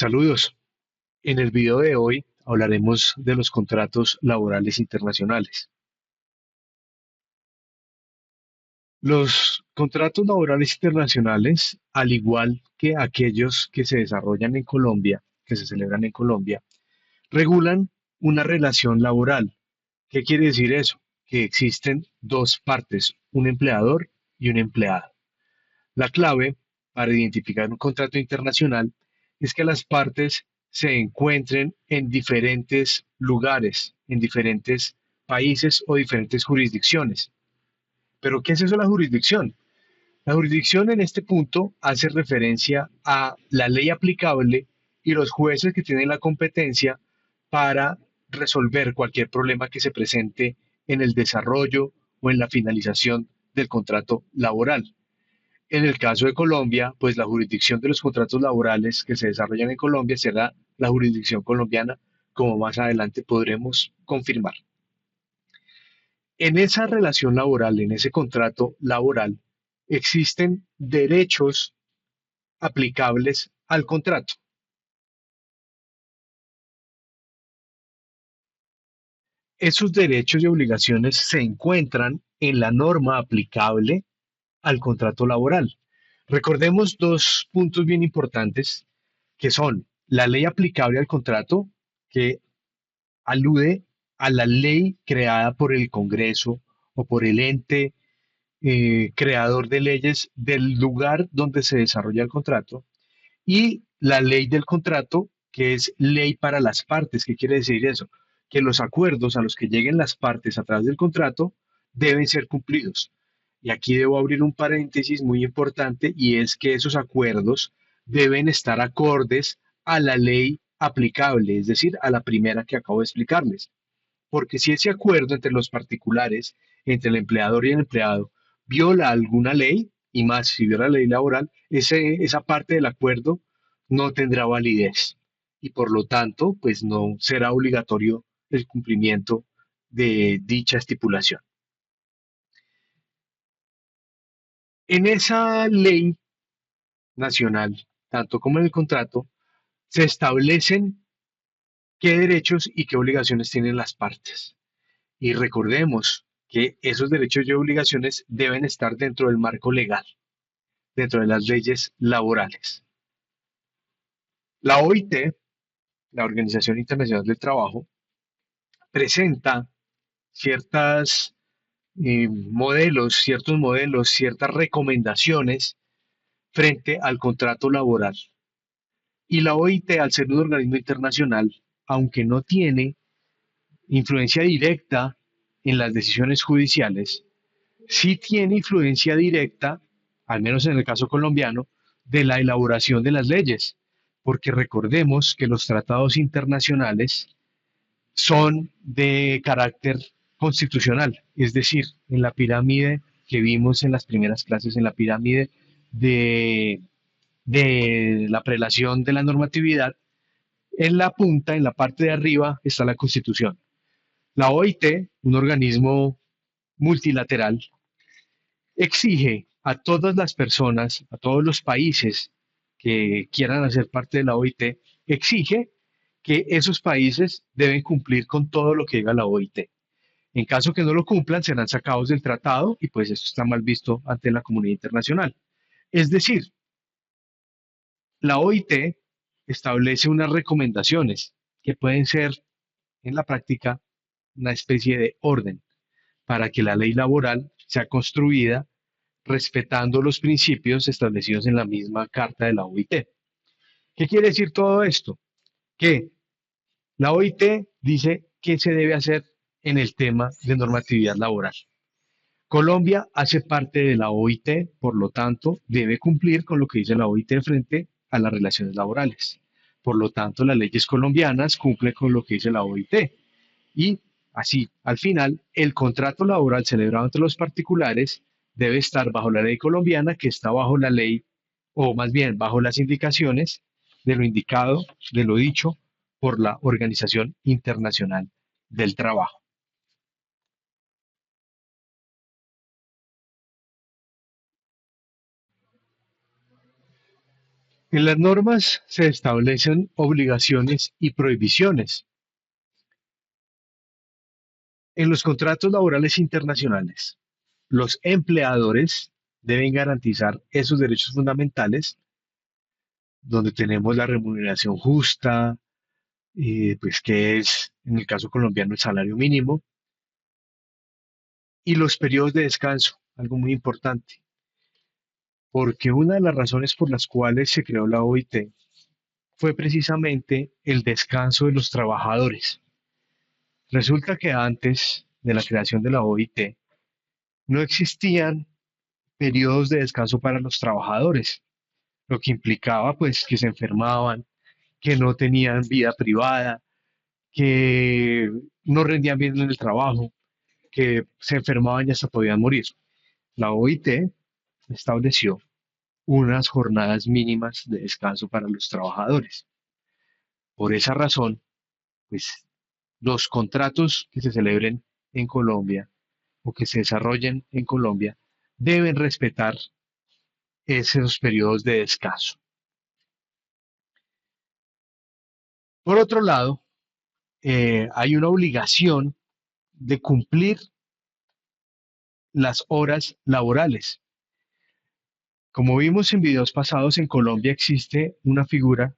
Saludos. En el video de hoy hablaremos de los contratos laborales internacionales. Los contratos laborales internacionales, al igual que aquellos que se desarrollan en Colombia, que se celebran en Colombia, regulan una relación laboral. ¿Qué quiere decir eso? Que existen dos partes, un empleador y un empleado. La clave para identificar un contrato internacional es que las partes se encuentren en diferentes lugares, en diferentes países o diferentes jurisdicciones. ¿Pero qué es eso la jurisdicción? La jurisdicción en este punto hace referencia a la ley aplicable y los jueces que tienen la competencia para resolver cualquier problema que se presente en el desarrollo o en la finalización del contrato laboral. En el caso de Colombia, pues la jurisdicción de los contratos laborales que se desarrollan en Colombia será la jurisdicción colombiana, como más adelante podremos confirmar. En esa relación laboral, en ese contrato laboral, existen derechos aplicables al contrato. Esos derechos y obligaciones se encuentran en la norma aplicable al contrato laboral. Recordemos dos puntos bien importantes que son la ley aplicable al contrato, que alude a la ley creada por el Congreso o por el ente creador de leyes del lugar donde se desarrolla el contrato, y la ley del contrato, que es ley para las partes. ¿Qué quiere decir eso? Que los acuerdos a los que lleguen las partes a través del contrato deben ser cumplidos. Y aquí debo abrir un paréntesis muy importante y es que esos acuerdos deben estar acordes a la ley aplicable, es decir, a la primera que acabo de explicarles. Porque si ese acuerdo entre los particulares, entre el empleador y el empleado, viola alguna ley, y más si viola la ley laboral, esa parte del acuerdo no tendrá validez. Y por lo tanto, pues no será obligatorio el cumplimiento de dicha estipulación. En esa ley nacional, tanto como en el contrato, se establecen qué derechos y qué obligaciones tienen las partes. Y recordemos que esos derechos y obligaciones deben estar dentro del marco legal, dentro de las leyes laborales. La OIT, la Organización Internacional del Trabajo, presenta ciertas ciertos modelos, ciertas recomendaciones frente al contrato laboral. Y la OIT, al ser un organismo internacional, aunque no tiene influencia directa en las decisiones judiciales, sí tiene influencia directa, al menos en el caso colombiano, de la elaboración de las leyes, porque recordemos que los tratados internacionales son de carácter constitucional, es decir, en la pirámide que vimos en las primeras clases, en la pirámide de, de la prelación de la normatividad, en la punta, en la parte de arriba, está la Constitución. La OIT, un organismo multilateral, exige a todas las personas, a todos los países que quieran hacer parte de la OIT, exige que esos países deben cumplir con todo lo que diga la OIT. En caso que no lo cumplan, serán sacados del tratado y pues eso está mal visto ante la comunidad internacional. Es decir, la OIT establece unas recomendaciones que pueden ser en la práctica una especie de orden para que la ley laboral sea construida respetando los principios establecidos en la misma carta de la OIT. ¿Qué quiere decir todo esto? Que la OIT dice qué se debe hacer en el tema de normatividad laboral. Colombia hace parte de la OIT, por lo tanto, debe cumplir con lo que dice la OIT frente a las relaciones laborales. Por lo tanto, las leyes colombianas cumplen con lo que dice la OIT. Y así, al final, el contrato laboral celebrado entre los particulares debe estar bajo la ley colombiana, que está bajo la ley, o más bien bajo las indicaciones de lo indicado, de lo dicho por la Organización Internacional del Trabajo. En las normas se establecen obligaciones y prohibiciones. En los contratos laborales internacionales, los empleadores deben garantizar esos derechos fundamentales, donde tenemos la remuneración justa, pues que es, en el caso colombiano, el salario mínimo, y los periodos de descanso, algo muy importante, porque una de las razones por las cuales se creó la OIT fue precisamente el descanso de los trabajadores. Resulta que antes de la creación de la OIT no existían periodos de descanso para los trabajadores, lo que implicaba pues que se enfermaban, que no tenían vida privada, que no rendían bien en el trabajo, que se enfermaban y hasta podían morir. La OIT estableció unas jornadas mínimas de descanso para los trabajadores. Por esa razón, pues los contratos que se celebren en Colombia o que se desarrollen en Colombia deben respetar esos periodos de descanso. Por otro lado, hay una obligación de cumplir las horas laborales. Como vimos en videos pasados, en Colombia existe una figura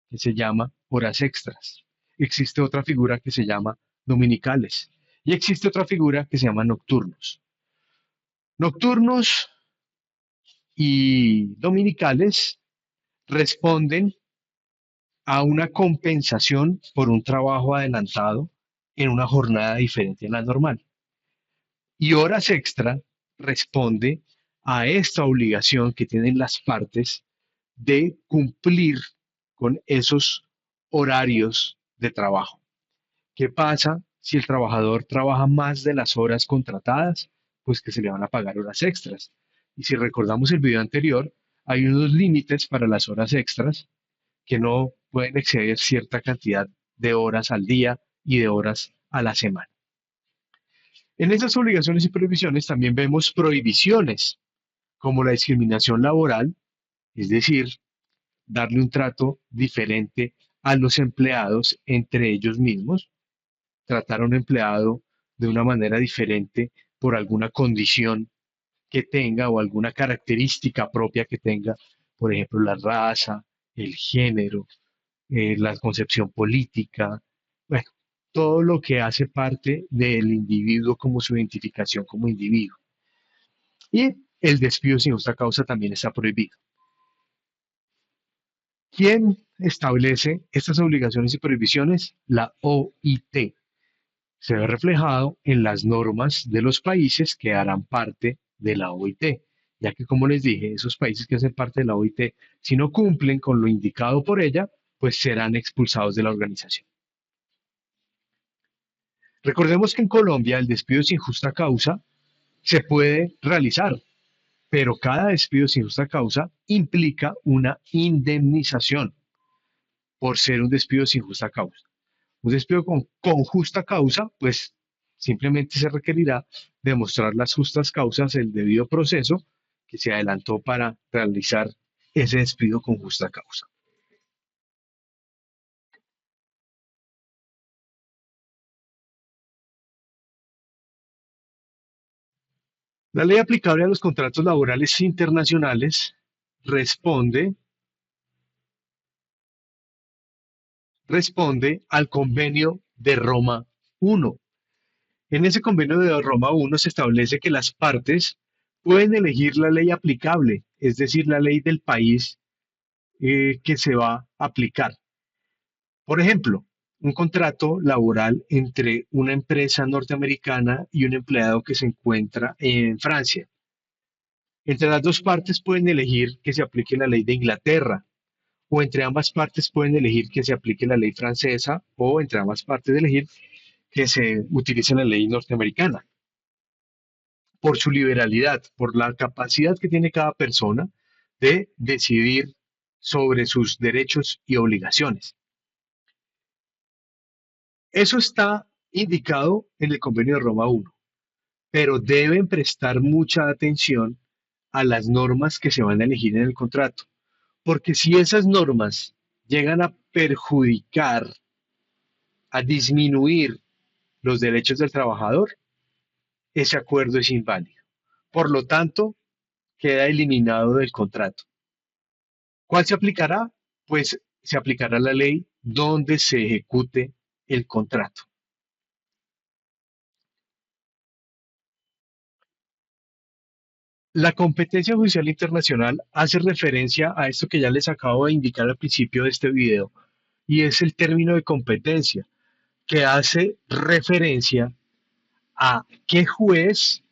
que se llama horas extras. Existe otra figura que se llama dominicales. Y existe otra figura que se llama nocturnos. Nocturnos y dominicales responden a una compensación por un trabajo adelantado en una jornada diferente a la normal. Y horas extra responde a esta obligación que tienen las partes de cumplir con esos horarios de trabajo. ¿Qué pasa si el trabajador trabaja más de las horas contratadas? Pues que se le van a pagar horas extras. Y si recordamos el video anterior, hay unos límites para las horas extras que no pueden exceder cierta cantidad de horas al día y de horas a la semana. En esas obligaciones y prohibiciones también vemos prohibiciones, como la discriminación laboral, es decir, darle un trato diferente a los empleados entre ellos mismos, tratar a un empleado de una manera diferente por alguna condición que tenga o alguna característica propia que tenga, por ejemplo, la raza, el género, la concepción política, bueno, todo lo que hace parte del individuo como su identificación como individuo. Y el despido sin justa causa también está prohibido. ¿Quién establece estas obligaciones y prohibiciones? La OIT. Se ve reflejado en las normas de los países que harán parte de la OIT, ya que como les dije, esos países que hacen parte de la OIT, si no cumplen con lo indicado por ella, pues serán expulsados de la organización. Recordemos que en Colombia el despido sin justa causa se puede realizar, pero cada despido sin justa causa implica una indemnización por ser un despido sin justa causa. Un despido con justa causa, pues simplemente se requerirá demostrar las justas causas, el debido proceso que se adelantó para realizar ese despido con justa causa. La ley aplicable a los contratos laborales internacionales responde, responde al convenio de Roma I. En ese convenio de Roma I se establece que las partes pueden elegir la ley aplicable, es decir, la ley del país que se va a aplicar. Por ejemplo, un contrato laboral entre una empresa norteamericana y un empleado que se encuentra en Francia. Entre las dos partes pueden elegir que se aplique la ley de Inglaterra, o entre ambas partes pueden elegir que se aplique la ley francesa, o entre ambas partes elegir que se utilice la ley norteamericana. Por su liberalidad, por la capacidad que tiene cada persona de decidir sobre sus derechos y obligaciones. Eso está indicado en el convenio de Roma I, pero deben prestar mucha atención a las normas que se van a elegir en el contrato, Porque si esas normas llegan a perjudicar, a disminuir los derechos del trabajador, ese acuerdo es inválido. Por lo tanto, queda eliminado del contrato. ¿Cuál se aplicará? Pues se aplicará la ley donde se ejecute el contrato. La competencia judicial internacional hace referencia a esto que ya les acabo de indicar al principio de este video, y es el término de competencia, que hace referencia a qué juez,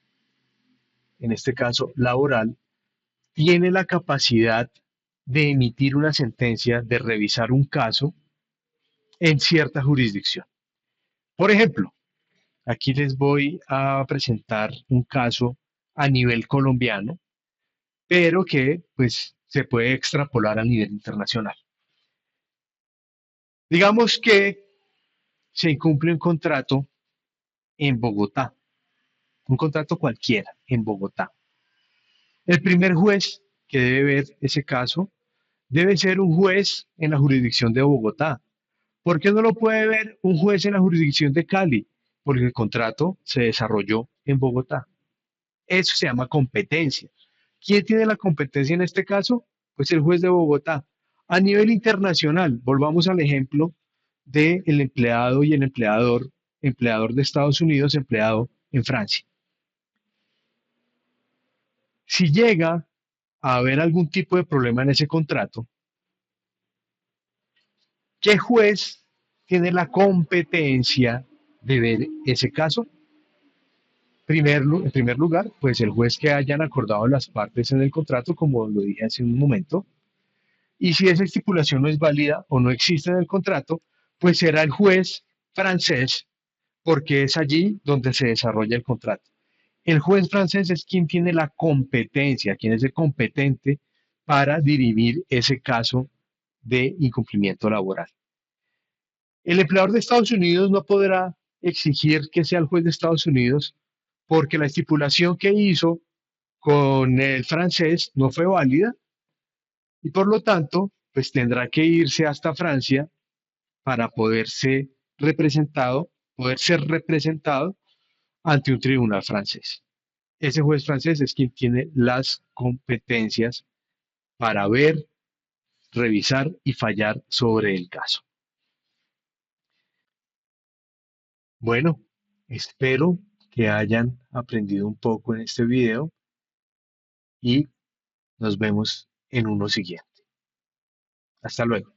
en este caso laboral, tiene la capacidad de emitir una sentencia, de revisar un caso en cierta jurisdicción. Por ejemplo, aquí les voy a presentar un caso a nivel colombiano, pero que pues se puede extrapolar a nivel internacional. Digamos que se incumple un contrato en Bogotá, un contrato cualquiera en Bogotá. El primer juez que debe ver ese caso debe ser un juez en la jurisdicción de Bogotá. ¿Por qué no lo puede ver un juez en la jurisdicción de Cali? Porque el contrato se desarrolló en Bogotá. Eso se llama competencia. ¿Quién tiene la competencia en este caso? Pues el juez de Bogotá. A nivel internacional, volvamos al ejemplo del empleado y el empleador, empleador de Estados Unidos, empleado en Francia. Si llega a haber algún tipo de problema en ese contrato, ¿qué juez tiene la competencia de ver ese caso? En primer lugar, pues el juez que hayan acordado las partes en el contrato, como lo dije hace un momento, y si esa estipulación no es válida o no existe en el contrato, pues será el juez francés, porque es allí donde se desarrolla el contrato. El juez francés es quien tiene la competencia, quien es el competente para dirimir ese caso de incumplimiento laboral. El empleador de Estados Unidos no podrá exigir que sea el juez de Estados Unidos porque la estipulación que hizo con el francés no fue válida y por lo tanto, pues tendrá que irse hasta Francia para poder ser representado ante un tribunal francés. Ese juez francés es quien tiene las competencias para ver, revisar y fallar sobre el caso. Bueno, espero que hayan aprendido un poco en este video y nos vemos en uno siguiente. Hasta luego.